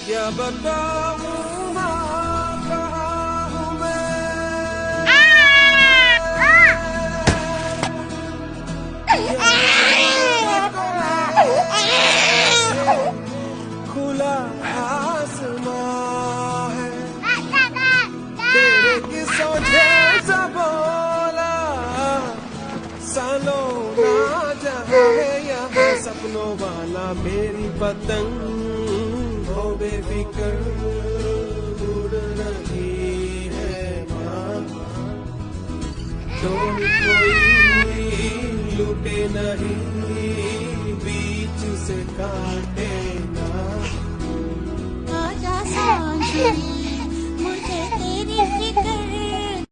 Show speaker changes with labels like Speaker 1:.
Speaker 1: क्या बताऊं ना कहाँ हूँ मैं, खुला आसमां है तेरे की सोचे सब बोला, सालों ना जहाँ है यहाँ सपनों वाला मेरी पतंग हो बेफिक्र उड़ रही है माँ, कोई लूटे नहीं बीच से काटे ना।
Speaker 2: आजा सांझ